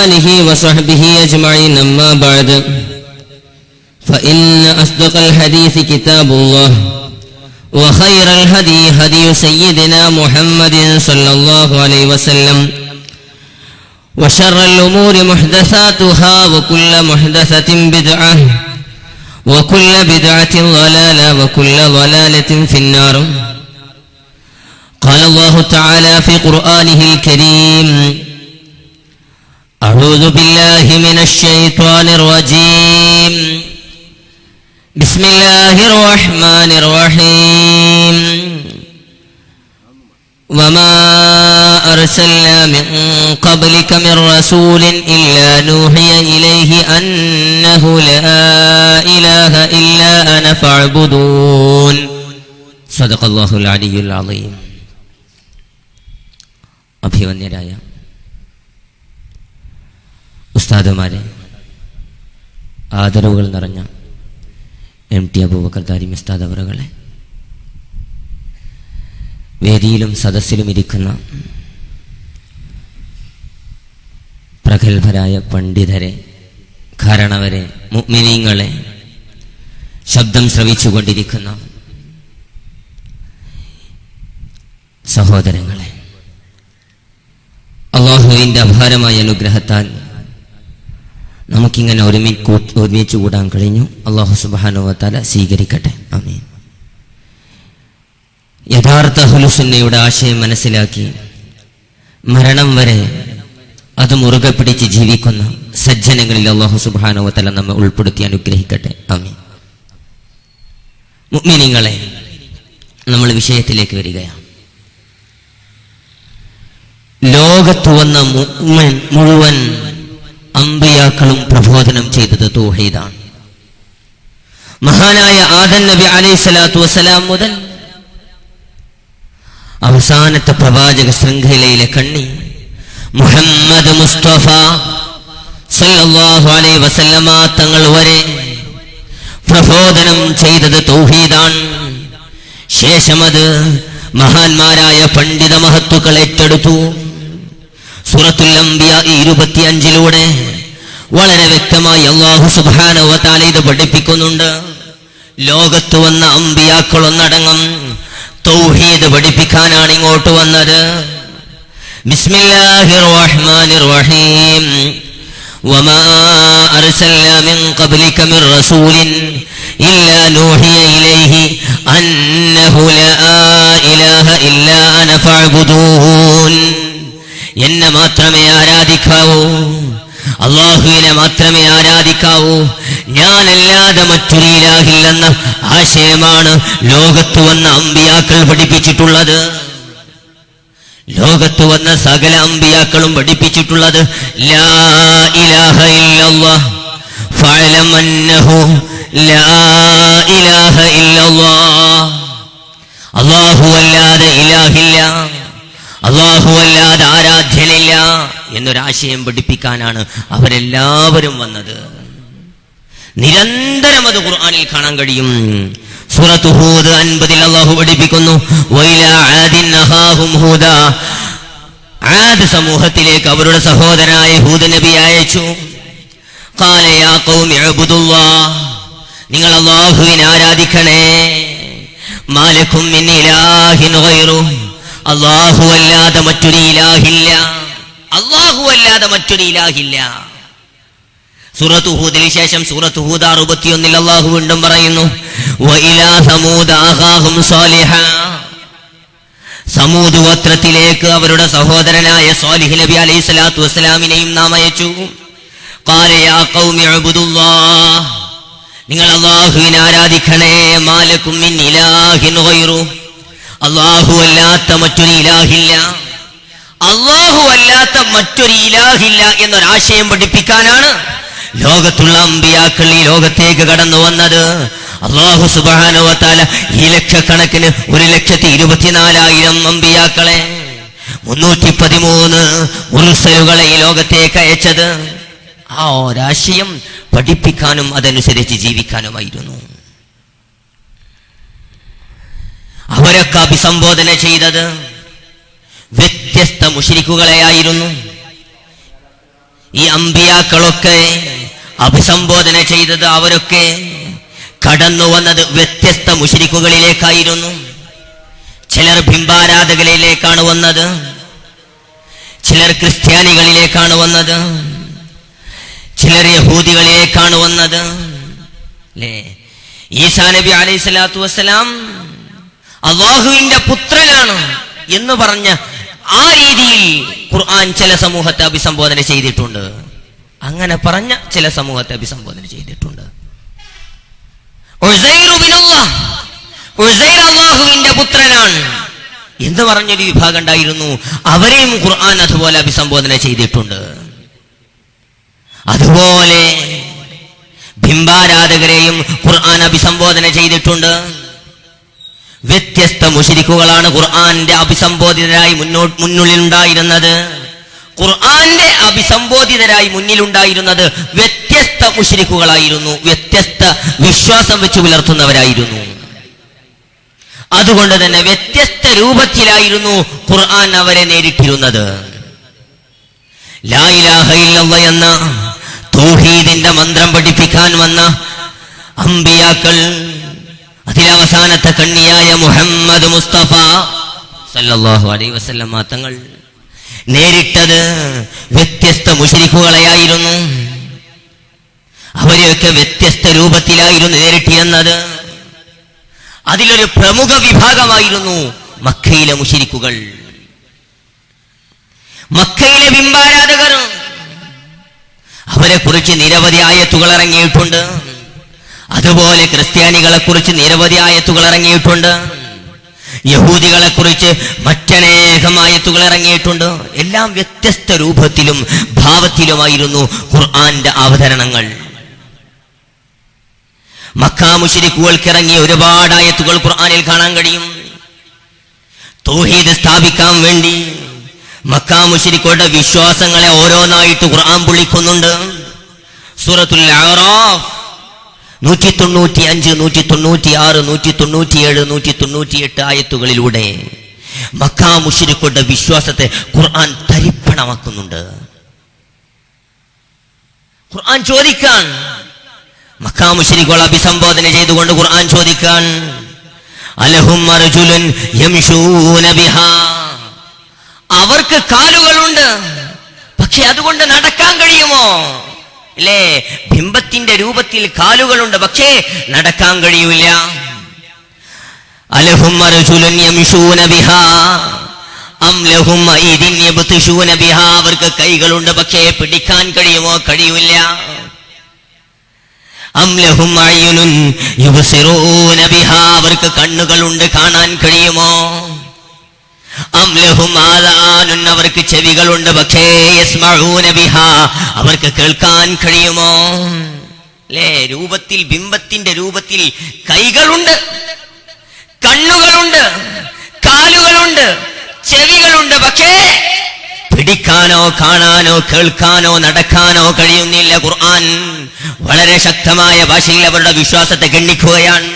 آله وصحبه أجمعين أما بعد فإن أصدق الحديث كتاب الله وخير الهدي هدي سيدنا محمد صلى الله عليه وسلم وشر الأمور محدثاتها وكل محدثة بدعة وكل بدعة ضلالة وكل ضلالة في النار. قال الله تعالى في قرآنه الكريم: أعوذ بالله من الشيطان الرجيم بسم الله الرحمن الرحيم وما أرسلنا من قبلك من رسول إلا نوحي إليه أنه لا إله إلا أنا فاعبدون. صدق الله العلي العظيم. അഭിവന്യരായ ഉസ്താദുമാരെ, ആദരവുകൾ നിറഞ്ഞ MT അബൂബക്കർ ദാരിമി ഉസ്താദ് അവറുകളെ, വേദിയിലും സദസ്സിലും ഇരിക്കുന്ന പ്രഗത്ഭരായ പണ്ഡിതരെ, കാരണവരെ, മുഅ്മിനീങ്ങളെ, ശബ്ദം ശ്രവിച്ചുകൊണ്ടിരിക്കുന്ന സഹോദരങ്ങളെ, അല്ലാഹുവിൻ്റെ അപാരമായ അനുഗ്രഹത്താൽ നമുക്കിങ്ങനെ ഒരുമിച്ച് കൂടാൻ കഴിഞ്ഞു. അല്ലാഹു സുബ്ഹാനഹു വ തആല സ്വീകരിക്കട്ടെ. ആമീൻ. യഥാർത്ഥ അഹ്ലുസുന്നയുടെ ആശയം മനസ്സിലാക്കി മരണം വരെ അത് മുറുകെ പിടിച്ച് ജീവിക്കുന്ന സജ്ജനങ്ങളിൽ അല്ലാഹു സുബ്ഹാനഹു വ തആല നമ്മെ ഉൾപ്പെടുത്തി അനുഗ്രഹിക്കട്ടെ. ആമീൻ. മുഅ്മിനീങ്ങളെ, നമ്മൾ വിഷയത്തിലേക്ക് വരികയാണ്. ലോകത്ത് വന്ന മുഴുവൻ അമ്പിയാക്കളും പ്രബോധനം ചെയ്തത് തൗഹീദാണ്. മഹാനായ ആദം നബി അലൈഹിസ്സലാത്തു വസ്സലാം മുതൽ അവസാനത്തെ പ്രവാചക ശൃംഖലയിലെ കണ്ണി മുഹമ്മദ് മുസ്തഫ സല്ലല്ലാഹു അലൈഹി വസല്ലമ തങ്ങൾ വരെ പ്രബോധനം ചെയ്തത് തൗഹീദാണ്. ശേഷം അത് മഹാന്മാരായ പണ്ഡിത മഹത്തുക്കൾ ഏറ്റെടുത്തു. സൂറത്തുൽ അംബിയ 25 വളരെ വ്യക്തമായി അല്ലാഹു സുബ്ഹാനഹു വ തആല ഇത് പഠിപ്പിക്കുന്നുണ്ട്. ലോകത്ത് വന്ന അമ്പിയാക്കളൊന്നടങ്കം തൗഹീദ് പഠിപ്പിക്കാനാണ് ഇങ്ങോട്ട് വന്നത്. ബിസ്മില്ലാഹിർ റഹ്മാനിർ റഹീം വമാ അർസൽനാ മിൻ ഖബ്ലിക മിർ റസൂലിൻ ഇല്ലാ നൂഹിയ ഇലൈഹി അന്നഹു ലാ ഇലാഹ ഇല്ലാ അന ഫഅബ്ദൂൻ. എന്നെ മാത്രമേ ആരാധിക്കാവൂ, അല്ലാഹുവിനെ മാത്രമേ ആരാധിക്കാവൂ, ഞാനല്ലാതെ മറ്റൊരു ഇലാഹില്ലെന്ന ആശയമാണ് ലോകത്ത് വന്ന അമ്പിയാക്കൾ പഠിപ്പിച്ചിട്ടുള്ളത്. ലോകത്ത് വന്ന സകല അമ്പിയാക്കളും പഠിപ്പിച്ചിട്ടുള്ളത് ലാ ഇലാഹ ഇല്ലല്ലാഹ് ഫഅലം അന്നഹു ലാ ഇലാഹ ഇല്ലല്ലാഹ്. അല്ലാഹു അല്ലാതെ ഇലാഹില്ല, അല്ലാഹു അല്ലാതെ ആരാധ്യനില്ല എന്നൊരാശയം പഠിപ്പിക്കാനാണ് അവരെല്ലാവരും വന്നത്. നിരന്തരം അത് ഖുർആനിൽ കാണാൻ കഴിയും. സൂറത്ത് ഹൂദ് 50 അല്ലാഹു പഠിപ്പിക്കുന്നു, വഇലാ ആദിൻ അഖാഹും ഹൂദാ. ആദ് സമൂഹത്തിലേക്ക് അവരുടെ സഹോദരനായ ഹൂദ് നബി അയച്ചു. ഖാല യാ ഖൗമി അബ്ദുല്ലാഹ്, നിങ്ങൾ അല്ലാഹുവിനെ ആരാധിക്കണേ. മാലക്കും മിൻ ഇലാഹിൻ ഗൈറുഹു, അല്ലാഹു അല്ലാതെ മറ്റൊരു ഇലാഹില്ല, അല്ലാഹു അല്ലാതെ മറ്റൊരു ഇലാഹില്ല. സൂറത്ത് ഹൂദിന് ശേഷം സൂറത്ത് ഹൂദ് 61 അല്ലാഹു വീണ്ടും പറയുന്നു, വഇലാ സമൂദ അഖാഹും സാലിഹാ. സമൂദ് ഗോത്രത്തിലേക്ക് അവരുടെ സഹോദരനായ സാലിഹ് നബി അലൈഹിസ്സലാത്തു വസ്സലാമിനെയും നാം അയച്ചു. ഖാല യാ ഖൗമി അബ്ദുല്ലാഹ്, നിങ്ങൾ അല്ലാഹുവിനെ ആരാധിക്കണേ. മാലക്കും മിൻ ഇലാഹിൻ ഗൈറുഹു, അല്ലാഹു അല്ലാത്ത മറ്റൊരു ഇലാഹില്ല, അല്ലാഹു അല്ലാത്ത മറ്റൊരു ഇലാഹില്ല എന്നൊരാശയം പഠിപ്പിക്കാനാണ് ലോകത്തുള്ള അമ്പിയാക്കൾ ഈ ലോകത്തേക്ക് കടന്നു വന്നത്. അല്ലാഹു സുബ്ഹാനഹു വ തആല ഈ ലക്ഷക്കണക്കിന് 1,24,000 അമ്പിയാക്കളെ 313 മുർസലുകളെ ഈ ലോകത്തേക്ക് അയച്ചത് ആ ഒരാശയം പഠിപ്പിക്കാനും അതനുസരിച്ച് ജീവിക്കാനുമായിരുന്നു. അവരൊക്കെ അഭിസംബോധന ചെയ്തത് വ്യത്യസ്ത മുശ്രിക്കുകളെയായിരുന്നു. ഈ അമ്പിയാക്കളൊക്കെ അഭിസംബോധന ചെയ്തത്, അവരൊക്കെ കടന്നു വന്നത് വ്യത്യസ്ത മുശ്രിക്കുകളിലേക്കായിരുന്നു. ചിലർ ബിംബാരാധകരിലേക്കാണ് വന്നത്, ചിലർ ക്രിസ്ത്യാനികളിലേക്കാണ് വന്നത്, ചിലർ യഹൂദികളിലേക്കാണ് വന്നത്. അല്ലേ, ഈസാ നബി അലൈഹി സ്വലാത്തു വസ്സലാം അല്ലാഹുവിന്റെ പുത്രനാണ് എന്ന് പറഞ്ഞ ആ രീതിയിൽ ഖുർആൻ ചില സമൂഹത്തെ അഭിസംബോധന ചെയ്തിട്ടുണ്ട്. അങ്ങനെ പറഞ്ഞ ചില സമൂഹത്തെ അഭിസംബോധന ചെയ്തിട്ടുണ്ട്. ഉസൈർ അല്ലാഹുവിന്റെ പുത്രനാണ് എന്ന് പറഞ്ഞൊരു വിഭാഗം ഉണ്ടായിരുന്നു. അവരെയും ഖുർആൻ അതുപോലെ അഭിസംബോധന ചെയ്തിട്ടുണ്ട്. അതുപോലെ ബിംബാരാധകരെയും ഖുർആൻ അഭിസംബോധന ചെയ്തിട്ടുണ്ട്. വ്യത്യസ്ത മുശ്രിക്കുകളാണ് ഖുർആന്റെ അഭിസംബോധിതരായി മുന്നിലുണ്ടായിരുന്നത്. ഖുർആന്റെ അഭിസംബോധിതരായി മുന്നിലുണ്ടായിരുന്നത് വ്യത്യസ്ത മുശ്രിക്കുകളായിരുന്നു, വ്യത്യസ്ത വിശ്വാസം വെച്ച് പുലർത്തുന്നവരായിരുന്നു. അതുകൊണ്ട് തന്നെ വ്യത്യസ്ത രൂപത്തിലായിരുന്നു ഖുർആൻ അവരെ നേരിട്ടിരുന്നത്. ലാ ഇലാഹ ഇല്ലല്ലാഹ് എന്ന തൗഹീദിന്റെ മന്ത്രം പഠിപ്പിക്കാൻ വന്ന അമ്പിയാക്കൾ, അതിലവസാനത്തെ കണ്ണിയായ മുഹമ്മദ് മുസ്തഫ സല്ലല്ലാഹു അലൈഹി വസല്ലം തങ്ങൾ നേരിട്ടത് വ്യത്യസ്ത മുശ്രിക്കുകളെയായിരുന്നു. അവരെയൊക്കെ വ്യത്യസ്ത രൂപത്തിലായിരുന്നു നേരിട്ടിരുന്നത്. അതിലൊരു പ്രമുഖ വിഭാഗമായിരുന്നു മക്കയിലെ മുശ്രിക്കുകൾ, മക്കയിലെ ബിംബാരാധകർ. അവരെ കുറിച്ച് നിരവധി ആയത്തുകൾ ഇറങ്ങിയിട്ടുണ്ട്. അതുപോലെ ക്രിസ്ത്യാനികളെ കുറിച്ച് നിരവധി ആയത്തുകൾ ഇറങ്ങിയിട്ടുണ്ട്. യഹൂദികളെ കുറിച്ച് മറ്റനേകം ആയത്തുകൾ ഇറങ്ങിയിട്ടുണ്ട്. എല്ലാം വ്യത്യസ്ത രൂപത്തിലും ഭാവത്തിലുമായിരുന്നു ഖുർആന്റെ അവതരണങ്ങൾ. മക്കാ മുശ്രിക്കുകൾക്ക് ഇറങ്ങിയ ഒരുപാട് ആയത്തുകൾ ഖുർആനിൽ കാണാൻ കഴിയും. തൗഹീദ് സ്ഥാപിക്കാൻ വേണ്ടി മക്കാ മുശ്രിക്കുകളുടെ വിശ്വാസങ്ങളെ ഓരോന്നായിട്ട് ഖുർആൻ വിളിക്കുന്നുണ്ട്. സൂറത്തുൽ അഅറാഫ് 195, 196, 197, 198 ആയത്തുകളിലൂടെ മക്കാ മുശ്രിക്കുകളുടെ വിശ്വാസത്തെ ഖുർആൻ തരിപ്പണമാക്കുന്നുണ്ട്. ഖുർആൻ ചോദിക്കാൻ, മക്കാ മുശ്രിക്കുകൾ അഭിസംബോധന ചെയ്തുകൊണ്ട് ഖുർആൻ ചോദിക്കാൻ, അലഹും അർജുലുൻ യംശൂന ബിഹാ, അവർക്ക് കാലുകളുണ്ട്, പക്ഷെ അതുകൊണ്ട് നടക്കാൻ കഴിയുമോ? അല്ലേ, ബിംബത്തിന്റെ രൂപത്തിൽ കാലുകളുണ്ട്, പക്ഷേ നടക്കാൻ കഴിയൂല. അലഹും അർജുലുൻ യംശൂന ബിഹാ അം ലഹും ഐദിൻ യബ്തിശൂന ബിഹാ, അവർക്ക് കൈകളുണ്ട്, പക്ഷേ പിടിക്കാൻ കഴിയുമോ? കഴിയൂല. അം ലഹും അയ്യുനുൻ യുബ്സിറൂന ബിഹാ, അവർക്ക് കണ്ണുകളുണ്ട്, കാണാൻ കഴിയുമോ? അം ലഹും ആദാനുൻ, അവർക്ക് ചെവികളുണ്ട്, പക്ഷേ യസ്മഊന ബിഹാ, അവർക്ക് കേൾക്കാൻ കഴിയുമോ? അല്ലേ, രൂപത്തിൽ ബിംബത്തിന്റെ രൂപത്തിൽ കൈകളുണ്ട്, കണ്ണുകളുണ്ട്, കാലുകളുണ്ട്, ചെവികളുണ്ട്, പക്ഷേ പിടിക്കാനോ കാണാനോ കേൾക്കാനോ നടക്കാനോ കഴിയുന്നില്ല. ഖുർആൻ വളരെ ശക്തമായ ഭാഷയിൽ അവരുടെ വിശ്വാസത്തെ ഗണ്ണിക്കുകയാണ്.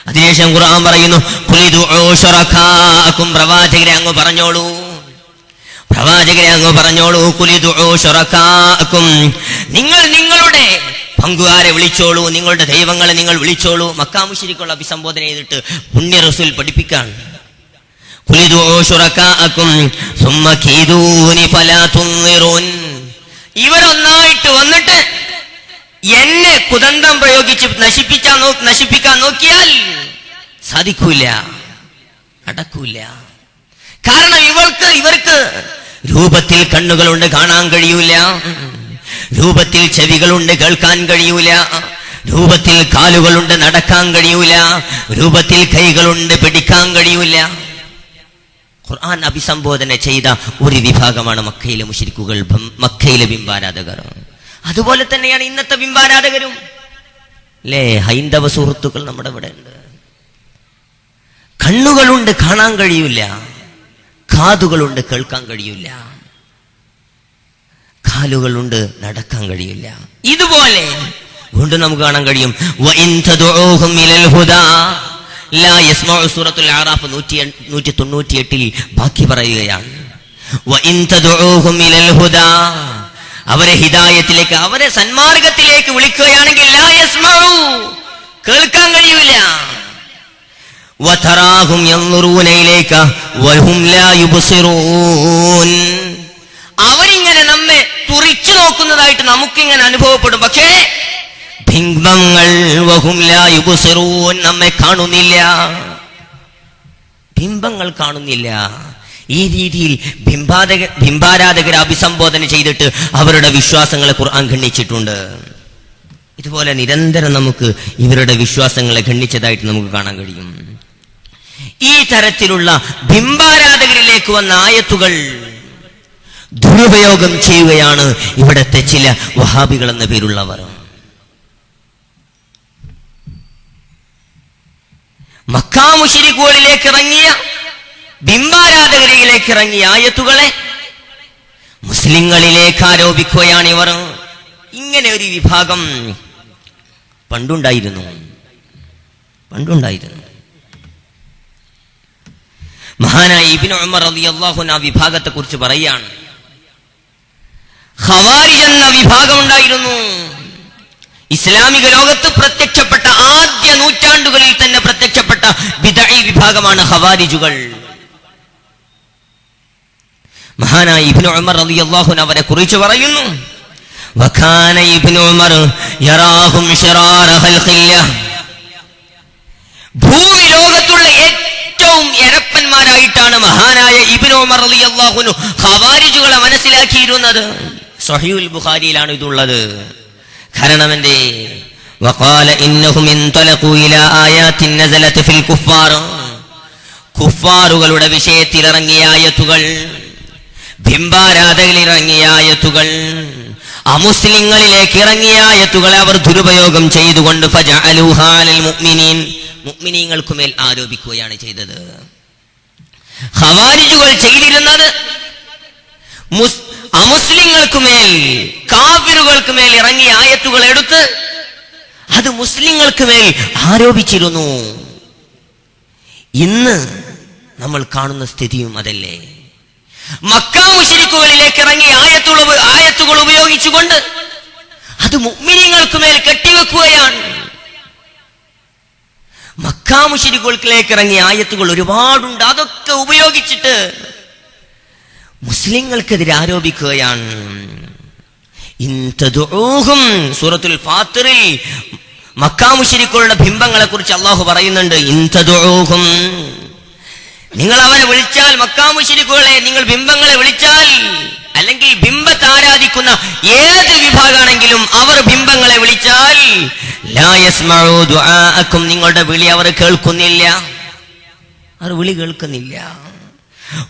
അതിനുശേഷം ഖുർആൻ പറയുന്നു, പ്രവാചകരെ അങ്ങ് പറഞ്ഞോളൂ, പ്രവാചകരെ അങ്ങ് പറഞ്ഞോളൂ, നിങ്ങൾ നിങ്ങളുടെ പങ്കുകാരെ വിളിച്ചോളൂ, നിങ്ങളുടെ ദൈവങ്ങളെ നിങ്ങൾ വിളിച്ചോളൂ. മക്കാ മുശ്രിക്കുകൾ അഭിസംബോധന ചെയ്തിട്ട് പുണ്യ റസൂൽ പഠിപ്പിക്കാൻ, ഇവരൊന്നായിട്ട് വന്നിട്ട് എന്നെ കുതന്ത്രം പ്രയോഗിച്ച് നശിപ്പിക്കാൻ നോക്കിയാൽ സാധിക്കൂല, നടക്കൂല. കാരണം ഇവർക്ക് രൂപത്തിൽ കണ്ണുകളുണ്ട്, കാണാൻ കഴിയൂല. രൂപത്തിൽ ചെവികളുണ്ട്, കേൾക്കാൻ കഴിയൂല. രൂപത്തിൽ കാലുകളുണ്ട്, നടക്കാൻ കഴിയൂല. രൂപത്തിൽ കൈകളുണ്ട്, പിടിക്കാൻ കഴിയൂല. ഖുർആൻ അഭിസംബോധന ചെയ്ത ഒരു വിഭാഗമാണ് മക്കയിലെ മുശ്രിക്കുകൾ, മക്കയിലെ ബിംബാരാധകർ. അതുപോലെ തന്നെയാണ് ഇന്നത്തെ ബിംബാരാധകരും. അല്ലേ, ഹൈന്ദവ സുഹൃത്തുക്കൾ നമ്മുടെ ഇവിടെ ഉണ്ട്. കണ്ണുകളുണ്ട്, കാണാൻ കഴിയൂല. കാതുകളുണ്ട്, കേൾക്കാൻ കഴിയൂല. കാലുകളുണ്ട്, നടക്കാൻ കഴിയില്ല. ഇതുപോലെ വീണ്ടും നമുക്ക് കാണാൻ കഴിയും, സൂറത്തുൽ അറാഫ് 198 ബാക്കി പറയുകയാണ്, അവരെ ഹിദായത്തിലേക്ക്, അവരെ സന്മാർഗത്തിലേക്ക് വിളിക്കുകയാണെങ്കിൽ ലാ യസ്മഉ, കേൾക്കാൻ കഴിയൂല. വതറാഹും യൻദുറൂന ഇലൈക വഹും ലാ യുബ്സിറൂൻ, അവരിങ്ങനെ നമ്മെ തുറിച്ചു നോക്കുന്നതായിട്ട് നമുക്കിങ്ങനെ അനുഭവപ്പെടും. പക്ഷേ ബിംബങ്ങൾ വഹും ലാ യുബ്സിറൂൻ, നമ്മെ കാണുന്നില്ല, ബിംബങ്ങൾ കാണുന്നില്ല. ഈ രീതിയിൽ ബിംബാരാധകരെ അഭിസംബോധന ചെയ്തിട്ട് അവരുടെ വിശ്വാസങ്ങളെ ഖുർആൻ ഖണ്ഡിച്ചിട്ടുണ്ട്. ഇതുപോലെ നിരന്തരം നമുക്ക് ഇവരുടെ വിശ്വാസങ്ങളെ ഖണ്ഡിച്ചതായിട്ട് നമുക്ക് കാണാൻ കഴിയും. ഈ തരത്തിലുള്ള ബിംബാരാധകരിലേക്ക് വന്ന ആയത്തുകൾ ദുരുപയോഗം ചെയ്യുകയാണ് ഇവിടത്തെ ചില വഹാബികൾ എന്ന പേരുള്ളവർ. മക്കാ മുശ്രിക്കുകളിലേക്ക് ഇറങ്ങിയ, ബിംബാരാധകരിലേക്ക് ഇറങ്ങിയ ആയത്തുകളെ മുസ്ലിങ്ങളിലേക്ക് ആരോപിക്കുകയാണ് ഇവർ. ഇങ്ങനെ ഒരു വിഭാഗം പണ്ടുണ്ടായിരുന്നു. മഹാനായ ഇബ്നു ഉമർ റളിയല്ലാഹു അൻഹു ആ വിഭാഗത്തെ കുറിച്ച് പറയാണ്, ഖവാരിജ് എന്ന വിഭാഗം ഉണ്ടായിരുന്നു. ഇസ്ലാമിക ലോകത്ത് പ്രത്യക്ഷപ്പെട്ട ആദ്യ നൂറ്റാണ്ടുകളിൽ തന്നെ പ്രത്യക്ഷപ്പെട്ട ബിദ്അഈ വിഭാഗമാണ് ഖവാരിജുകൾ. മഹാനായ ഇബ്നു ഉമർ റളിയല്ലാഹു അൻഹു അവരെ കുറിച്ച് പറയുന്നു, വകാന ഇബ്നു ഉമർ യറാഹും ശറാറ ഖൽഖില്ലാഹ്, ഭൂമി ലോകത്തുള്ള ഏറ്റവും എരപ്പന്മാരായിട്ടാണ് മഹാനായ ഇബ്നു ഉമർ റളിയല്ലാഹു അൻഹു ഖവാരിജുകളെ മനസ്സിലാക്കിയിരുന്നത്. സ്വഹീഹുൽ ബുഖാരിയിലാണ് ഇതുള്ളത്. കാരണം എന്തേ? വഖാല ഇന്നഹും ഇൻതലഖൂ ഇലാ ആയാത്തിൻ നസലത് ഫിൽ കുഫാർ, കുഫാറുകളുടെ വിഷയത്തിൽ ഇറങ്ങിയ ആയത്തുകൾ, ബിംബാരാധകരിൽ ഇറങ്ങിയ ആയത്തുകൾ, അമുസ്ലിങ്ങളിലേക്ക് ഇറങ്ങിയ ആയത്തുകളെ അവർ ദുരുപയോഗം ചെയ്തുകൊണ്ട് ഫജഅലൂഹാ അലൽ മുഅ്മിനീൻ, മുഅ്മിനീങ്ങൾക്കുമേൽ ആരോപിക്കുകയാണ് ചെയ്തത്. ഖവാരിജുകൾ ചെയ്തിരുന്നത് അമുസ്ലിങ്ങൾക്കുമേൽ, കാഫിറുകൾക്കുമേൽ ഇറങ്ങിയ ആയത്തുകൾ എടുത്ത് അത് മുസ്ലിങ്ങൾക്കുമേൽ ആരോപിച്ചിരുന്നു. ഇന്ന് നമ്മൾ കാണുന്ന സ്ഥിതിയും അതല്ലേ? മക്കാ മുശ്രിക്കുകളിലേക്ക് ഇറങ്ങിയ ആയത്തുകൾ ഉപയോഗിച്ചുകൊണ്ട് അത് മുഅ്മിനീങ്ങൾക്കുമേൽ കെട്ടിവെക്കുകയാണ്. മക്കാ മുശ്രിക്കുകളിലേക്ക് ഇറങ്ങിയ ആയത്തുകൾ ഒരുപാടുണ്ട്, അതൊക്കെ ഉപയോഗിച്ചിട്ട് മുസ്ലിങ്ങൾക്കെതിരെ ആരോപിക്കുകയാണ്. സൂറത്തുൽ ഫാത്തിറിൽ മക്കാ മുശ്രിക്കുകളുടെ ബിംബങ്ങളെ കുറിച്ച് അള്ളാഹു പറയുന്നുണ്ട്, ഇൻതദുഊഹും, നിങ്ങൾ അവരെ വിളിച്ചാൽ, മക്കാ മുശ്രിക്കുകളെ നിങ്ങൾ ബിംബങ്ങളെ വിളിച്ചാൽ, അല്ലെങ്കിൽ ബിംബത്തെ ആരാധിക്കുന്ന ഏത് വിഭാഗമാണെങ്കിലും അവർ ബിംബങ്ങളെ വിളിച്ചാൽ, ലാ യസ്മഉ ദുആഅക്കും, നിങ്ങളുടെ വിളി അവർ കേൾക്കുന്നില്ല, അവർ വിളി കേൾക്കുന്നില്ല.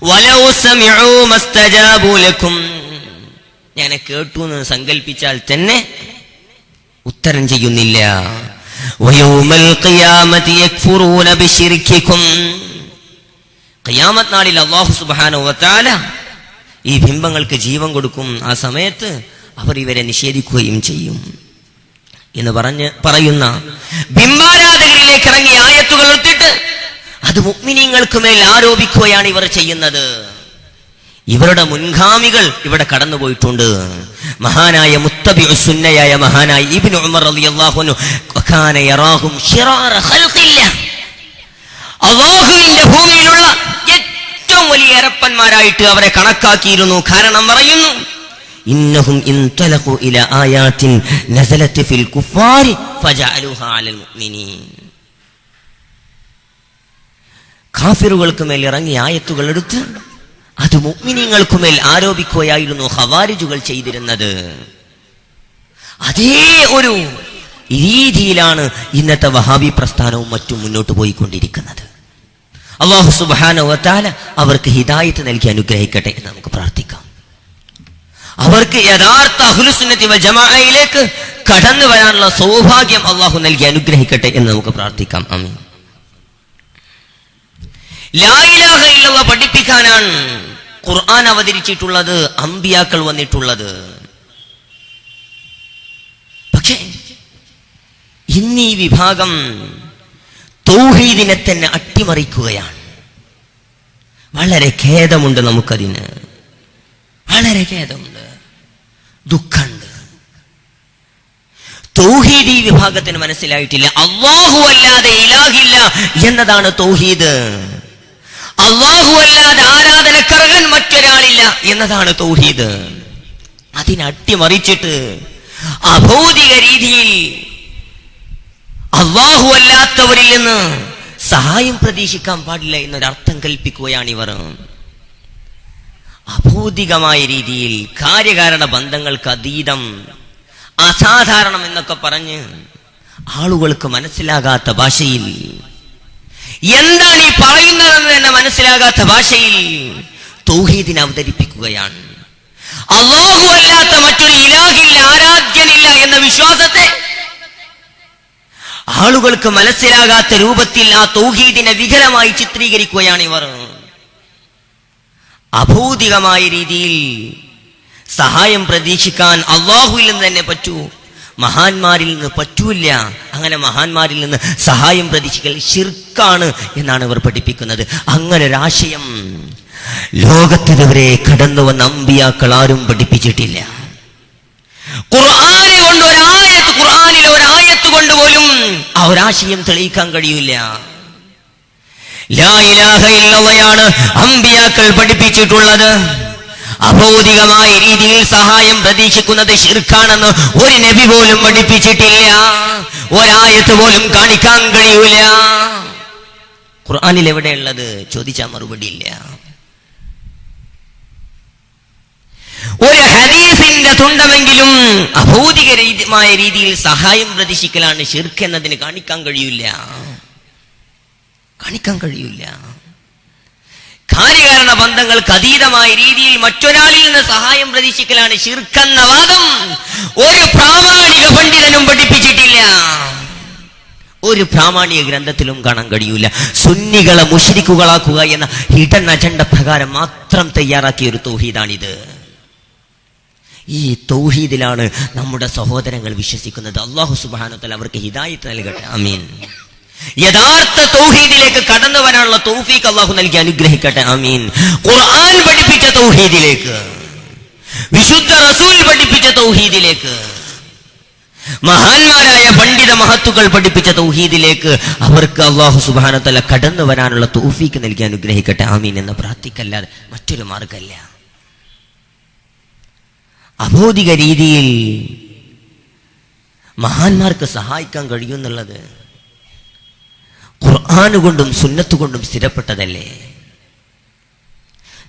വലൗ സമിഉ മസ്തജാബു ലക്കും, ഞാൻ കേട്ടു എന്ന് സങ്കൽപ്പിച്ചാൽ തന്നെ ഉത്തരം ചെയ്യുന്നില്ല. വയൗമൽ ഖിയാമത്തി യക്ഫുറൂന ബിശിർക്കിക്കും, ഖിയാമത്ത് നാളിൽ അല്ലാഹു സുബ്ഹാനഹു വ തആല ഈ ബിംബങ്ങൾക്ക് ജീവൻ കൊടുക്കും. ആ സമയത്ത് അവർ ഇവരെ നിഷേധിക്കുകയും ചെയ്യും എന്ന് പറയുന്ന ബിംബാരാധകരിലേക്ക് ഇറങ്ങിയ ആയത്തുകൾ എടുത്തിട്ട് അത് മുഅ്മിനീങ്ങൾക്കുമേൽ ആരോപിക്കുകയാണ് ഇവർ ചെയ്യുന്നത്. ഇവരുടെ മുൻഗാമികൾ ഇവിടെ കടന്നുപോയിട്ടുണ്ട്. മഹാനായ മുത്തബിഉ സുന്നയായ മഹാനായ ഇബ്നു ഉമർ റളിയല്ലാഹു അൻഹു വകാന യറാഹും ശിറാറ ഖൽഖില്ലാഹ്, അല്ലാഹുവിന്റെ ഭൂമിയിലുള്ള ഏറ്റവും വലിയ എരപ്പന്മാരായിട്ട് അവരെ കണക്കാക്കിയിരുന്നു. കാരണം പറയുന്നു, ഇന്നഹും ഇൻതലഖൂ ഇലാ ആയാത്തിൻ നസലത് ഫിൽ കുഫാരി ഫജഅലൂഹാ അലൽ മുഅ്മിനീൻ, കാഫിറുകൾക്ക് മേൽ ഇറങ്ങിയ ആയത്തുകൾ എടുത്ത് അത് മുഅ്മിനീങ്ങൾക്കുമേൽ ആരോപിക്കുകയായിരുന്നു ഖവാരിജുകൾ ചെയ്തിരുന്നത്. അതേ ഒരു രീതിയിലാണ് ഇന്നത്തെ വഹാബി പ്രസ്ഥാനവും മറ്റും മുന്നോട്ട് പോയിക്കൊണ്ടിരിക്കുന്നത്. അല്ലാഹു സുബ്ഹാനഹു വ തആല അവർക്ക് ഹിദായത്ത് നൽകി അനുഗ്രഹിക്കട്ടെ എന്ന് നമുക്ക് പ്രാർത്ഥിക്കാം. അവർക്ക് യഥാർത്ഥ അഹ്ലുസുന്നത്തി വൽ ജമാഅയിലേക്ക് കടന്നു വരാനുള്ള സൗഭാഗ്യം അല്ലാഹു നൽകി അനുഗ്രഹിക്കട്ടെ എന്ന് നമുക്ക് പ്രാർത്ഥിക്കാം. ആമീൻ. ലാ ഇലാഹ ഇല്ലല്ലാഹ് പഠിപ്പിക്കാനാണ് ഖുർആൻ അവതരിച്ചിട്ടുള്ളത്, അമ്പിയാക്കൾ വന്നിട്ടുള്ളത്. പക്ഷേ ഇന്നീ വിഭാഗം തൗഹീദിനെ തന്നെ അട്ടിമറിക്കുകയാണ്. വളരെ ഖേദമുണ്ട് നമുക്കതിന്, വളരെ ഖേദമുണ്ട്. ദുഃഖമുണ്ട്. തൗഹീദ് വിഭാഗത്തിന് മനസ്സിലായിട്ടില്ല. അല്ലാഹു അല്ലാതെ ഇലാഹില്ല എന്നതാണ് തൗഹീദ്. അല്ലാഹു അല്ലാതെ ആരാധനക്കർഹൻ മറ്റൊരാളില്ല എന്നതാണ് തൗഹീദ്. അതിനട്ടിമറിച്ചിട്ട് അഭൗതിക രീതിയിൽ അല്ലാഹു അല്ലാത്തവരിൽ നിന്ന് സഹായം പ്രതീക്ഷിക്കാൻ പാടില്ല എന്നൊരർത്ഥം കൽപ്പിക്കുകയാണിവർ. അഭൗതികമായ രീതിയിൽ കാര്യകാരണ ബന്ധങ്ങൾക്ക് അതീതം, അസാധാരണം എന്നൊക്കെ പറഞ്ഞ് ആളുകൾക്ക് മനസ്സിലാകാത്ത ഭാഷയിൽ, എന്താണ് ഈ പറയുന്നതെന്ന് തന്നെ മനസ്സിലാകാത്ത ഭാഷയിൽ തൗഹീദിനെ അവതരിപ്പിക്കുകയാണ്. അല്ലാഹു അല്ലാത്ത മറ്റൊരു ഇലാഹില്ല, ആരാധ്യനില്ല എന്ന വിശ്വാസത്തെ ആളുകൾക്ക് മനസ്സിലാകാത്ത രൂപത്തിൽ ആ തൗഹീദിനെ വികലമായി ചിത്രീകരിക്കുകയാണ് ഇവർ. അഭൗതികമായ രീതിയിൽ സഹായം പ്രതീക്ഷിക്കാൻ അല്ലാഹുവിൽ നിന്ന് തന്നെ പറ്റൂ, മഹാന്മാരിൽ നിന്ന് പറ്റൂല. അങ്ങനെ മഹാന്മാരിൽ നിന്ന് സഹായം പ്രതീക്ഷിക്കൽ ശിർക്കാണ് എന്നാണ് ഇവർ പഠിപ്പിക്കുന്നത്. അങ്ങനെ ഒരാശയം ലോകത്തിതുവരെ കടന്നു വന്ന അമ്പിയാക്കൾ ആരും പഠിപ്പിച്ചിട്ടില്ല. ഖുർആനിൽ ഒരായത്ത് കൊണ്ട് പോലും ആ ഒരാശയം തെളിയിക്കാൻ കഴിയില്ല. ലാ ഇലാഹ ഇല്ലല്ലാഹയാണ് അമ്പിയാക്കൾ പഠിപ്പിച്ചിട്ടുള്ളത്. അഭൗതികമായ രീതിയിൽ സഹായം പ്രതീക്ഷിക്കുന്നത് ശിർക്കാണെന്ന് ഒരു നബി പോലും പഠിപ്പിച്ചിട്ടില്ല. ഒരായത്ത് പോലും കാണിക്കാൻ കഴിയൂല. ഖുർആനിൽ എവിടെയുള്ളത് ചോദിച്ചാൽ മറുപടി ഇല്ല. ഒരു ഹദീസിന്റെ തുണ്ടമെങ്കിലും അഭൗതികമായ രീതിയിൽ സഹായം പ്രതീക്ഷിക്കലാണ് ശിർക്ക് എന്നതിന് കാണിക്കാൻ കഴിയില്ല. കാര്യകാരണ ബന്ധങ്ങൾക്ക് അതീതമായ രീതിയിൽ മറ്റൊരാളിൽ നിന്ന് സഹായം പ്രതീക്ഷിക്കലാണ് ശിർക്കെന്ന വാദം ഒരു പ്രാമാണിക പണ്ഡിതനും പഠിപ്പിച്ചിട്ടില്ല. ഒരു പ്രാമാണിക ഗ്രന്ഥത്തിലും കാണാൻ കഴിയൂല. സുന്നികളെ മുശ്രിക്കുകളാക്കുക എന്ന ഹിഡൻ അജണ്ട പ്രകാരം മാത്രം തയ്യാറാക്കിയ ഒരു തൗഹീദാണിത്. ഈ തൗഹീദിലാണ് നമ്മുടെ സഹോദരങ്ങൾ വിശ്വസിക്കുന്നത്. അല്ലാഹു സുബ്ഹാനഹു വ തആല അവർക്ക് ഹിദായത്ത് നൽകട്ടെ. ആമീൻ. യഥാർത്ഥ തൗഹീദിലേക്ക് കടന്നു വരാനുള്ള തൗഫീഖ് അല്ലാഹു നൽകി അനുഗ്രഹിക്കട്ടെ. ആമീൻ. ഖുർആൻ പഠിപ്പിച്ച തൗഹീദിലേക്ക്, വിശുദ്ധ റസൂൽ പഠിപ്പിച്ച തൗഹീദിലേക്ക്, മഹാന്മാരായ പണ്ഡിത മഹത്തുക്കൾ പഠിപ്പിച്ച തൗഹീദിലേക്ക് അവർക്ക് അല്ലാഹു സുബ്ഹാനഹു വ തആല കടന്നു വരാനുള്ള തൗഫീഖ് നൽകി അനുഗ്രഹിക്കട്ടെ. ആമീൻ എന്ന് പ്രാർത്ഥിക്കല്ലാതെ മറ്റൊരു മാർഗമല്ല. അഭൗതിക രീതിയിൽ മഹാന്മാർക്ക് സഹായിക്കാൻ കഴിയുമെന്നുള്ളത് ഖുർആൻ കൊണ്ടും സുന്നത്ത് കൊണ്ടും സ്ഥിരപ്പെട്ടതല്ലേ.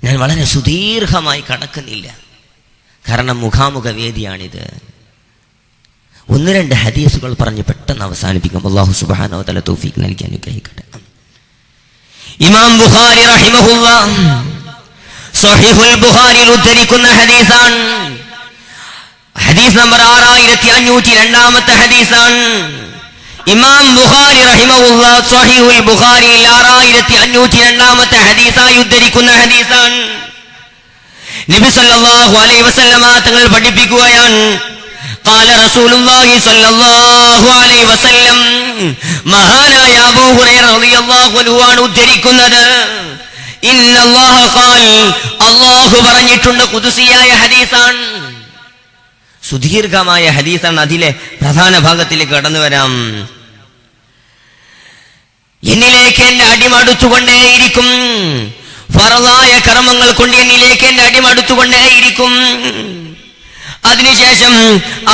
ഞാൻ വളരെ സുദീർഘമായി കടക്കുന്നില്ല, കാരണം മുഖാമുഖ വേദിയാണിത്. ഒന്ന് രണ്ട് ഹദീസുകൾ പറഞ്ഞ് പെട്ടെന്ന് അവസാനിപ്പിക്കും. അല്ലാഹു സുബ്ഹാനഹു വ തആല തൗഫീഖ് നൽകി അനുഗ്രഹിക്കട്ടെ. ഇമാം ബുഖാരി റഹിമഹുല്ലാഹ് സ്വഹീഹുൽ ബുഖാരിയിൽ ഉദ്ധരിക്കുന്ന ഹദീസാണ്. ഹദീസ് നമ്പർ 6502 ഹദീസാണ്. ഇമാം ബുഖാരി റഹിമഹുല്ലാഹ് സ്വഹീഹുൽ ബുഖാരിയിൽ 6502 ഹദീസായി ഉദ്ധരിക്കുന്ന ഹദീസാണ്. നബി സല്ലല്ലാഹു അലൈഹി വസല്ലമ തങ്ങൾ പഠിപ്പിക്കുകയാണ്, ഖാല റസൂലുള്ളാഹി സ്വല്ലല്ലാഹു അലൈഹി വസല്ലം. മഹാനായ അബൂ ഹുറൈറ റളിയല്ലാഹു അൻഹു ആണ് ഉദ്ധരിക്കുന്നത്. ഇന്നല്ലാഹ ഖാൽ, അല്ലാഹു പറഞ്ഞിട്ടുണ്ട്. ഖുദ്സിയായ ഹദീസാണ്, സുദീർഘമായ ഹദീസാണ്. അതിലെ പ്രധാന ഭാഗത്തിലേക്ക് കടന്നു വരാം. എന്നിലേക്ക് എന്റെ അടിമ അടുത്തുകൊണ്ടേയിരിക്കും, ഫറളായ കർമ്മങ്ങൾ കൊണ്ട് എന്നിലേക്ക് എന്റെ അടിമ അടുത്തുകൊണ്ടേയിരിക്കും. അതിനുശേഷം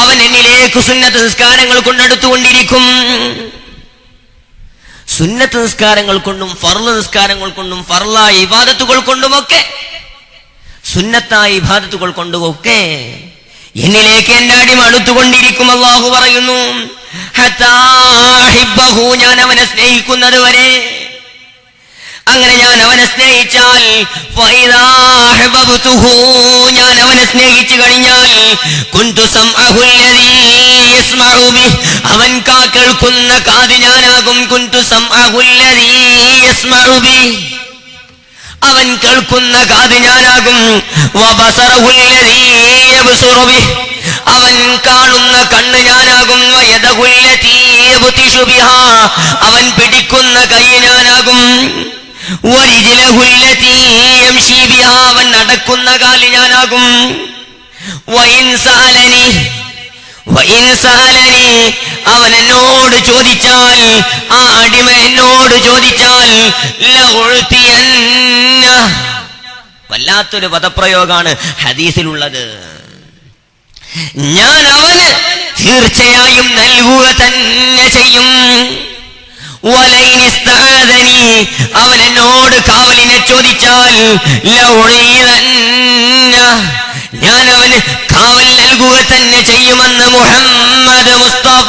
അവൻ എന്നിലേക്ക് സുന്നത്ത് നിസ്കാരങ്ങൾ കൊണ്ടെടുത്തുകൊണ്ടിരിക്കും. സുന്നത്ത് നിസ്കാരങ്ങൾ കൊണ്ടും ഫർള് നിസ്കാരങ്ങൾ കൊണ്ടും ഫർളായ ഇബാദത്തുകൾ കൊണ്ടുമൊക്കെ, സുന്നത്തായ ഇബാദത്തുകൾ കൊണ്ടുമൊക്കെ എന്നിലേക്ക് എന്റെ അടിമ അടുത്തുകൊണ്ടിരിക്കും. അല്ലാഹു പറയുന്നു, ഹത്താ അഹിബ്ബഹു, ഞാൻ അവനെ സ്നേഹിക്കുന്നത് വരെ. അങ്ങനെ ഞാൻ അവനെ സ്നേഹിച്ചാൽ, ഫഇദാ അഹ്ബബ്തുഹു, ഞാൻ അവനെ സ്നേഹിച്ചു കഴിഞ്ഞാൽ, കുന്തു സംഅഹു അല്ലദീ യസ്മഉ ബിഹി, അവൻ കേൾക്കുന്ന കാത് ഞാനാകും. കുന്തു സംഅഹു അല്ലദീ യസ്മഉ ബിഹി, അവൻ കേൾക്കുന്ന കാത് ഞാനാകും. വബസറഹു അല്ലദീ യബ്സുറു ബിഹി, അവൻ കാണുന്ന കണ്ണ് ഞാനാകും. വയദഹു അല്ലതീ യബ്തിഷു ബിഹാ, അവൻ പിടിക്കുന്ന കൈ ഞാനാകും. വരിജ്ലഹു അല്ലതീ യംശി ബിഹാ, അവൻ നടക്കുന്ന കാല് ഞാനാകും. അവൻ എന്നോട് ചോദിച്ചാൽ, ആ അടിമ എന്നോട് ചോദിച്ചാൽ, വല്ലാത്തൊരു പദപ്രയോഗമാണ് ഹദീസിലുള്ളത്. ഞാൻ അവന് തീർച്ചയായും നൽകുക തന്നെ ചെയ്യും. അവൻ എന്നോട് കാവലിനെ ചോദിച്ചാൽ, ഞാൻ അവന് കാവൽ നൽകുക തന്നെ ചെയ്യുമെന്ന് മുഹമ്മദ് മുസ്തഫ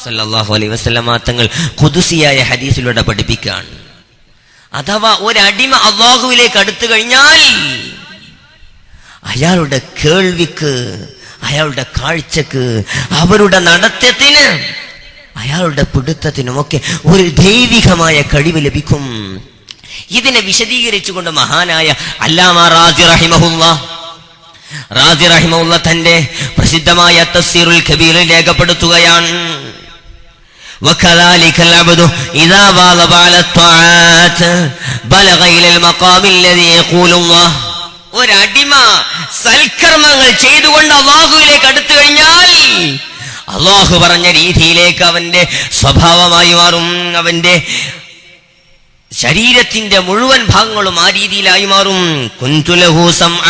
സല്ലല്ലാഹു അലൈഹി വസല്ലം തങ്ങൾ ഖുദ്സിയായ ഹദീസിലൂടെ പഠിപ്പിക്കുകയാണ്. അഥവാ ഒരടിമ അല്ലാഹുവിലേക്ക് അടുത്തു കഴിഞ്ഞാൽ അയാളുടെ കേൾവിക്ക്, അയാളുടെ കാഴ്ചക്ക്, അവരുടെ നടത്തത്തിന്, അയാളുടെ പിടുത്തത്തിനുമൊക്കെ ഒരു ദൈവികമായ കഴിവ് ലഭിക്കും. ഇതിനെ വിശദീകരിച്ചുകൊണ്ട് മഹാനായ അല്ലാമ റാസി റഹിമഹുല്ലാഹ് തന്റെ പ്രസിദ്ധമായ തഫ്സീറുൽ കബീറിൽ രേഖപ്പെടുത്തുകയാണ്. وكذلك العبد إذا واظب على الطاعات بلغ إلى المقام الذي يقول الله. ഒരടിമ സൽക്കർമ്മങ്ങൾ ചെയ്തുകൊണ്ട് അല്ലാഹുവിലേക്ക് അടുത്തു കഴിഞ്ഞാൽ അല്ലാഹു പറഞ്ഞ രീതിയിലേക്ക് അവന്റെ സ്വഭാവമായി മാറും. അവന്റെ ശരീരത്തിന്റെ മുഴുവൻ ഭാഗങ്ങളും ആ രീതിയിലായി മാറും. കുന്തു ലഹു സമഅ,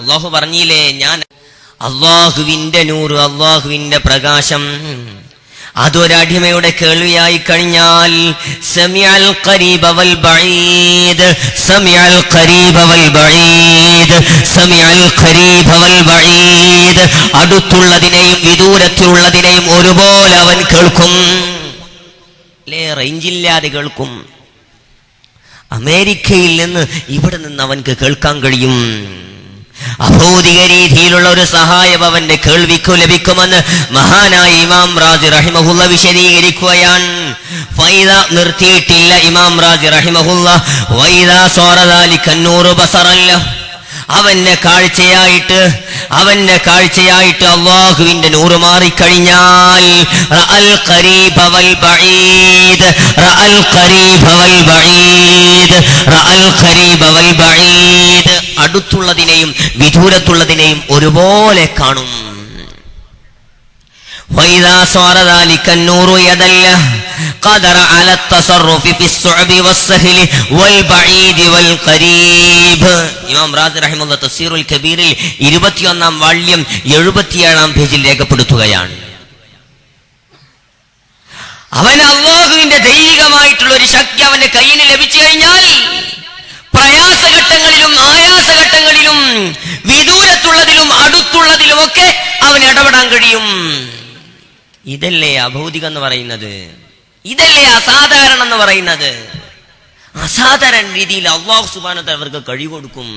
അല്ലാഹു പറഞ്ഞില്ലേ, ഞാൻ അല്ലാഹുവിന്റെ നൂറ്, അല്ലാഹുവിന്റെ പ്രകാശം. അതൊരടിമയുടെ കേൾവിയായി കഴിഞ്ഞാൽ സമിഅൽ ഖരീബ വൽ ബഈദ്, സമിഅൽ ഖരീബ വൽ ബഈദ്, സമിഅൽ ഖരീബ വൽ ബഈദ്. അടുത്തുള്ളതിനെയും വിദൂരത്തിലുള്ളതിനെയും ഒരുപോലെ അവൻ കേൾക്കും. അല്ലേ, റേഞ്ചില്ലാതെ കേൾക്കും. അമേരിക്കയിൽ നിന്ന് ഇവിടെ നിന്ന് അവൻക്ക് കേൾക്കാൻ കഴിയും. അഭൗതിക രീതിയിലുള്ള ഒരു സഹായം അവന്റെ കേൾവിക്കു ലഭിക്കുമെന്ന് മഹാനായ ഇമാം റാസി റഹിമഹുല്ലാഹ് വിശദീകരിക്കുകയാണ്. ഫൈദാ നിർത്തിയിട്ടില്ല ഇമാം റാസി റഹിമഹുല്ലാഹ്. വൈദാ സോറ ദാലിക നൂറു ബസറല്ല, അവന്റെ കാഴ്ചയായിട്ട് അല്ലാഹുവിന്റെ നൂറ് മാറിക്കഴിഞ്ഞാൽ റഅൽ ഖരീബ വൽ ബഈദ്, റഅൽ ഖരീബ വൽ ബഈദ്, റഅൽ ഖരീബ വൽ ബഈദ്. അടുത്തുള്ളതിനെയും വിദൂരത്തുള്ളതിനെയും ഒരുപോലെ കാണും. وإذا صار ذلك النور يدل قدر على التصرف في الصعب والسهل والبعيد والقريب. ഇമാം റാസി റഹിമഹുല്ലാഹ് തഫ്സീറുൽ കബീറിൽ 21-ാം വാള്യം 77-ാം പേജിൽ രേഖപ്പെടുത്തുകയാണ്. അവൻ അല്ലാഹുവിന്റെ ദൈവികമായിട്ടുള്ള ഒരു ശക്തി അവന്റെ കയ്യിൽ ലഭിച്ചു കഴിഞ്ഞാൽ പ്രയാസഘട്ടങ്ങളിലും ആയാസഘട്ടങ്ങളിലും വിദൂരത്തുള്ളതിലും അടുത്തുള്ളതിലുമൊക്കെ അവൻ ഇടപെടാൻ കഴിയും. ഇതല്ലേ അഭൗതികം എന്ന് പറയുന്നത്, ഇതല്ലേ അസാധാരണം എന്ന് പറയുന്നത്. അസാധാരണ രീതിയിൽ അല്ലാഹു സുബ്ഹാനഹു വ തആല അവർക്ക് കഴിവ് കൊടുക്കും,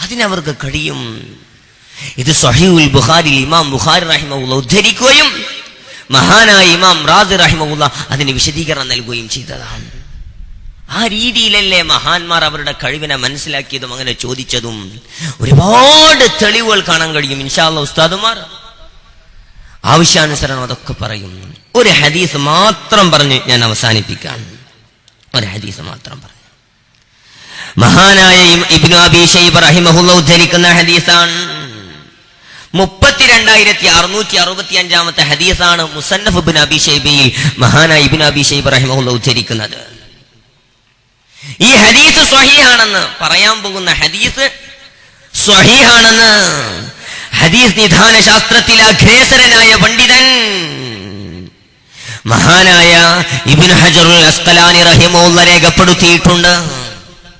അതിനവർക്ക് കഴിയും. ഇത് സ്വഹീഹുൽ ബുഖാരി ഇമാം ബുഖാരി റഹിമഹുല്ലാഹ് ഉദ്ധരിക്കുകയും മഹാനായ ഇമാം റാസി റഹിമഹുല്ലാഹ് അതിന് വിശദീകരണം നൽകുകയും ചെയ്തതാണ്. ആ രീതിയിലല്ലേ മഹാന്മാർ അവരുടെ കഴിവിനെ മനസ്സിലാക്കിയതും അങ്ങനെ ചോദിച്ചതും. ഒരുപാട് തെളിവുകൾ കാണാൻ കഴിയും. ഇൻഷാ അല്ലാഹ് ഉസ്താദുമാർ ആവശ്യാനുസരണം അതൊക്കെ പറയും. ഒരു ഹദീസ് മാത്രം പറഞ്ഞ് ഞാൻ അവസാനിപ്പിക്കാം. ഒരു ഹദീസ് മാത്രം പറഞ്ഞു. മഹാനായ ഇബ്നു അബീ ശൈബ റഹിമഹുല്ലാഹ് ഉദ്ധരിക്കുന്ന ഹദീസാണ്. 32,665 ഹദീസാണ് മുസന്നഫ് ഇബ്നു അബീ ശൈബയിൽ മഹാനായ ഇബ്നു അബീ ശൈബ റഹിമഹുല്ലാഹ് ഉദ്ധരിക്കുന്നത്. ഈ ഹദീസ് സ്വഹീഹാണെന്ന് പറയാൻ പോകുന്ന ഹദീസ് സ്വഹീഹാണെന്ന് ഹദീസ് നിധാന ശാസ്ത്രത്തിൽ അഗ്രേസരനായ പണ്ഡിതൻ മഹാനായ ഇബ്നു ഹജറുൽ അസ്ഖലാനി റഹിമഹുല്ലാഹ് രേഖപ്പെടുത്തിയിട്ടുണ്ട്.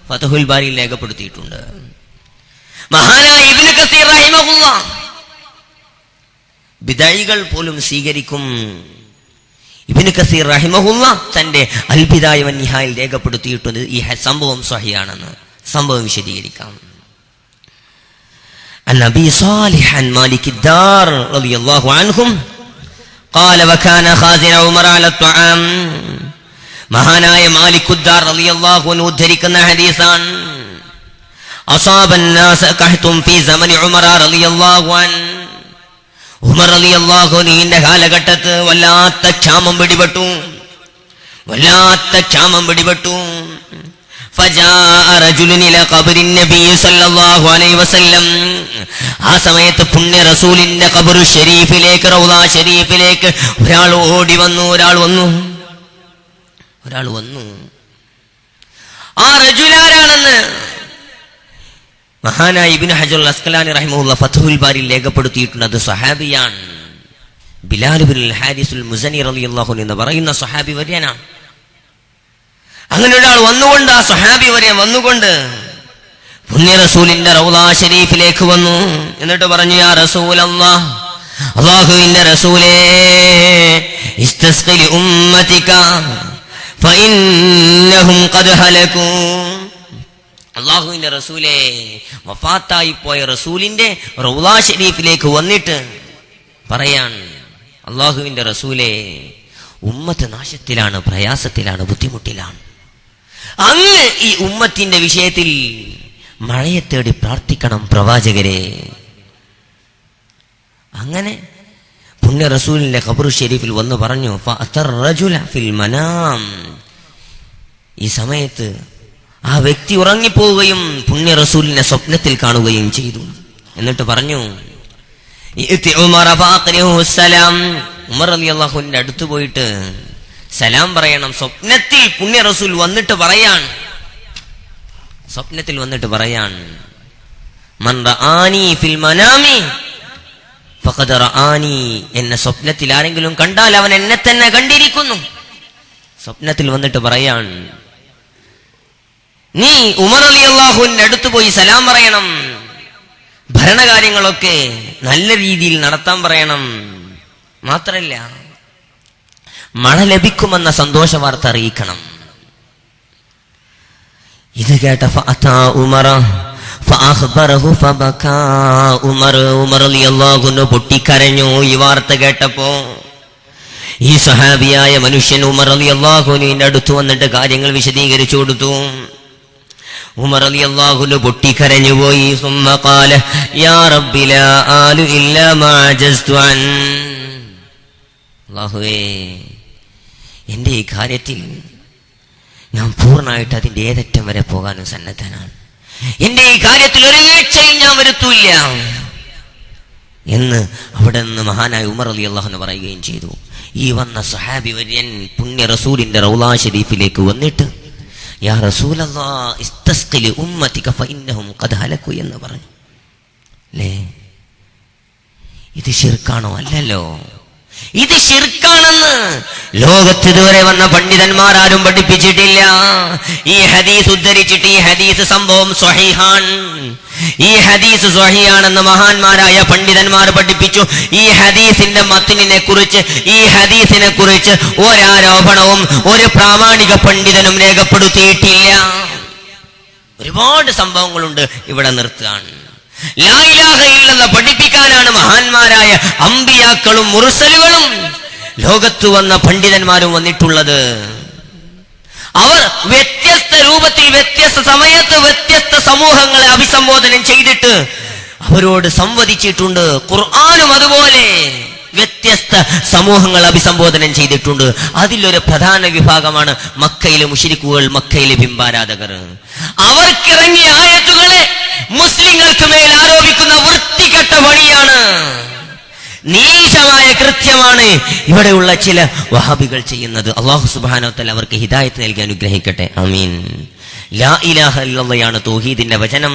ഫത്ഹുൽ ബാരിയിൽ രേഖപ്പെടുത്തിയിട്ടുണ്ട്. മഹാനായ ഇബ്നു കസീർ റഹിമഹുല്ലാഹ് ബിദഈകൾ പോലും സ്വീകരിക്കും. ഇബ്നു കസീർ റഹിമഹുല്ലാഹ് തന്റെ അൽ ബിദായ വൻ നിഹായിൽ രേഖപ്പെടുത്തിയിട്ടുണ്ട്. ഈ സംഭവം സ്വഹീഹാണെന്ന്. സംഭവം വിശദീകരിക്കാം. عن أبي صالح عن مالك الدار رضي الله عنهم قال وكان خازن عمر على الطعام. മഹാനായ മാലിക്കുദ്ദാർ റളിയല്ലാഹു അൻഹു ഉദ്ധരിക്കുന്ന ഹദീസാണ്. അസാബ الناس قحط في زمن عمر رضي الله عنه. ഉമർ റളിയല്ലാഹു അൻഹുവിന്റെ കാലഘട്ടത്ത് വല്ലാത്ത ക്ഷാമം പിടിപെട്ടു. ആ സമയത്ത് പുണ്യ റസൂലിന്റെ ഖബറു ഷരീഫിലേക്ക്, റൗള ഷരീഫിലേക്ക് ഒരാൾ ഓടി വന്നു. ഒരാൾ വന്നു. ആ റജുലാരാണെന്ന് മഹാനായ ഇബ്നു ഹജർ അസ്ഖലാനി റഹിമഹുല്ലാഹ് ഫത്ഹുൽ ബാരിയിൽ രേഖപ്പെടുത്തിയിട്ടുണ്ട്. അത് സ്വഹാബിയാണ്. ബിലാൽ ഇബ്നുൽ ഹാരിസുൽ മുസനി റളിയല്ലാഹു അൻഹു എന്ന് പറയുന്ന സ്വഹാബി വര്യനാണ്. അങ്ങനെ ഒരാൾ വന്നുകൊണ്ട്, ആ സ്വഹാബി വര്യൻ വന്നുകൊണ്ട് പുണ്യ റസൂലിന്റെ റൗള ഷരീഫിലേക്ക് വന്നു. എന്നിട്ട് പറഞ്ഞു, യാ റസൂലല്ലാഹ്, അല്ലാഹുവിന്റെ റസൂലേ, ഇസ്തസ്ഖി ലി ഉമ്മതിക ഫഇന്നഹും ഖദ് ഹലകൂ. അല്ലാഹുവിന്റെ റസൂലേ, വഫാത്തായി പോയ റസൂലിന്റെ റൗള ഷരീഫിലേക്ക് വന്നിട്ട് പറയാൻ, അല്ലാഹുവിന്റെ റസൂലേ, ഉമ്മത്ത് നാശത്തിലാണ്, പ്രയാസത്തിലാണ്, ബുദ്ധിമുട്ടിലാണ്. അങ്ങ് ഈ ഉമ്മത്തിന്റെ വിഷയത്തിൽ മഴയെ തേടി പ്രാർത്ഥിക്കണം പ്രവാചകരെ. അങ്ങനെ പുണ്യ റസൂലിന്റെ ഖബറു ഷരീഫിൽ വന്ന് പറഞ്ഞു, ഫഅതർ റജുല ഫിൽ മനാം. ഈ സമയത്ത് ആ വ്യക്തി ഉറങ്ങിപ്പോവുകയും പുണ്യ റസൂലിനെ സ്വപ്നത്തിൽ കാണുകയും ചെയ്തു. എന്നിട്ട് പറഞ്ഞു, ഉമർ റളിയല്ലാഹുവിന്റെ അടുത്ത് പോയിട്ട് സലാം പറയണം. സ്വപ്നത്തിൽ പുണ്യ റസൂൽ വന്നിട്ട് പറയാൻ, മൻ റആനി ഫിൽ മനാമി ഫഖദ് റആനി. എന്നെ സ്വപ്നത്തിൽ ആരെങ്കിലും കണ്ടാൽ അവൻ എന്നെ തന്നെ കണ്ടിരിക്കുന്നു. സ്വപ്നത്തിൽ വന്നിട്ട് പറയാൻ, നീ ഉമർ റളിയല്ലാഹുവിന്റെ അടുത്ത് പോയി സലാം പറയണം, ഭരണകാര്യങ്ങളൊക്കെ നല്ല രീതിയിൽ നടത്താൻ പറയണം. മാത്രല്ല, മഴ ലഭിക്കുമെന്ന സന്തോഷ വാർത്ത അറിയിക്കണം. ഇത് കേട്ട ഉമർ റളിയല്ലാഹു അൻഹു പൊട്ടിക്കരഞ്ഞു. ഈ വാർത്ത കേട്ടപ്പോ ഈ സ്വഹാബിയായ മനുഷ്യൻ ഉമർ റളിയല്ലാഹു അൻഹുവിന്റെ അടുത്ത് വന്നിട്ട് കാര്യങ്ങൾ വിശദീകരിച്ചു കൊടുത്തു. ഉമർ റളിയല്ലാഹു അൻഹു പൊട്ടിക്കരഞ്ഞുപോയി. സുമ്മ ഖാല യാ റബ്ബി ലാ ആലു ഇല്ലാ മാ അജസ്തു അൻ. അല്ലാഹുവേ, എന്റെ ഈ കാര്യത്തിൽ ഞാൻ പൂർണ്ണമായിട്ട് അതിന്റെ ഏതറ്റം വരെ പോകാനും സന്നദ്ധനാണ്. എന്റെ ഈ കാര്യത്തിൽ ഒരു വീഴ്ചയും ഞാൻ വരുത്തൂല്ല എന്ന് അവിടെ നിന്ന് മഹാനായ ഉമർ റളിയല്ലാഹു അൻഹു പറയുകയും ചെയ്തു. ഈ വന്ന സ്വഹാബി വര്യൻ പുണ്യ റസൂലിന്റെ റൗള ഷരീഫിലേക്ക് വന്നിട്ട്, യാ റസൂലല്ലാഹ്, ഇസ്തസ്ഖി ലി ഉമ്മതിക ഫഇന്നഹും ഖദ് ഹലകു എന്ന് പറഞ്ഞു. അല്ലേ, ഇത് ശിർക്കാണോ? അല്ലല്ലോ, ഇത് ശിർക്കാണെന്ന് ലോകത്ത് ഇതുവരെ വന്ന പണ്ഡിതന്മാരാരും പഠിപ്പിച്ചിട്ടില്ല. ഈ ഹദീസ് ഉദ്ധരിച്ചിട്ട് ഈ ഹദീസ് സംഭവം സ്വഹീഹാണ്, ഈ ഹദീസ് സ്വഹീഹാണെന്ന് മഹാന്മാരായ പണ്ഡിതന്മാർ പഠിപ്പിച്ചു. ഈ ഹദീസിന്റെ മത്നിനെ കുറിച്ച്, ഈ ഹദീസിനെ കുറിച്ച് ഒരാരോപണവും ഒരു പ്രാമാണിക പണ്ഡിതനും രേഖപ്പെടുത്തിയിട്ടില്ല. ഒരുപാട് സംഭവങ്ങളുണ്ട്, ഇവിടെ നിർത്തുകയാണ്. ലാ ഇലാഹ ഇല്ലല്ലാഹ് പഠിപ്പിക്കാനാണ് മഹാന്മാരായ അമ്പിയാക്കളും മുർസലുകളും ലോകത്ത് വന്ന പണ്ഡിതന്മാരും വന്നിട്ടുള്ളത്. അവർ വ്യത്യസ്ത രൂപത്തിൽ, വ്യത്യസ്ത സമയത്ത്, വ്യത്യസ്ത സമൂഹങ്ങളെ അഭിസംബോധന ചെയ്തിട്ട് അവരോട് സംവദിച്ചിട്ടുണ്ട്. ഖുർആനും അതുപോലെ വ്യത്യസ്ത സമൂഹങ്ങൾ അഭിസംബോധന ചെയ്തിട്ടുണ്ട്. അതിലൊരു പ്രധാന വിഭാഗമാണ് മക്കയിലെ മുശ്രിക്കുകൾ, മക്കയിലെ ബിംബാരാധകർ. അവർക്കിറങ്ങിയ ആയത്തുകളെ മുസ്ലിങ്ങൾക്ക് മേൽ ആരോപിക്കുന്ന വൃത്തികെട്ട പണിയാണ്, നീചമായ കൃത്യമാണ് ഇവിടെയുള്ള ചില വഹാബികൾ ചെയ്യുന്നത്. അല്ലാഹു സുബ്ഹാനഹു വ തആല അവർക്ക് ഹിദായത്ത് നൽകി അനുഗ്രഹിക്കട്ടെ. ആമീൻ. ലാ ഇലാഹ ഇല്ലല്ലാഹ് തൗഹീദിന്റെ വചനം.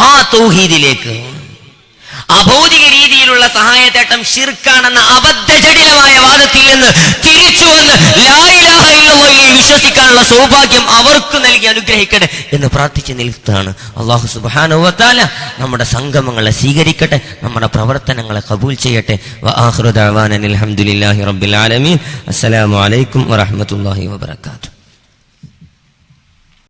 ആ തൗഹീദിലേക്ക് അഭൗതിക രീതിയിലുള്ള സഹായത്തേട്ടം ശിർക്കാണെന്ന അബദ്ധജടിലമായ വാദത്തിൽ നിന്ന് തിരിച്ചു വന്ന് ലാ ഇലാഹ ഇല്ലല്ലാഹ് വിശ്വസിക്കാനുള്ള സൗഭാഗ്യം അവർക്ക് നൽകി അനുഗ്രഹിക്കട്ടെ എന്ന് പ്രാർത്ഥിച്ച് നിൽക്കുകയാണ്. അല്ലാഹു സുബ്ഹാനഹു വ തആല നമ്മുടെ സംഗമങ്ങളെ സ്വീകരിക്കട്ടെ, നമ്മുടെ പ്രവർത്തനങ്ങളെ ഖബൂൽ ചെയ്യട്ടെ. വആഖിറു ദഅവാനാ അൽഹംദുലില്ലാഹി റബ്ബിൽ ആലമീൻ. അസ്സലാമു അലൈക്കും വറഹ്മത്തുള്ളാഹി വബറകാതുഹു.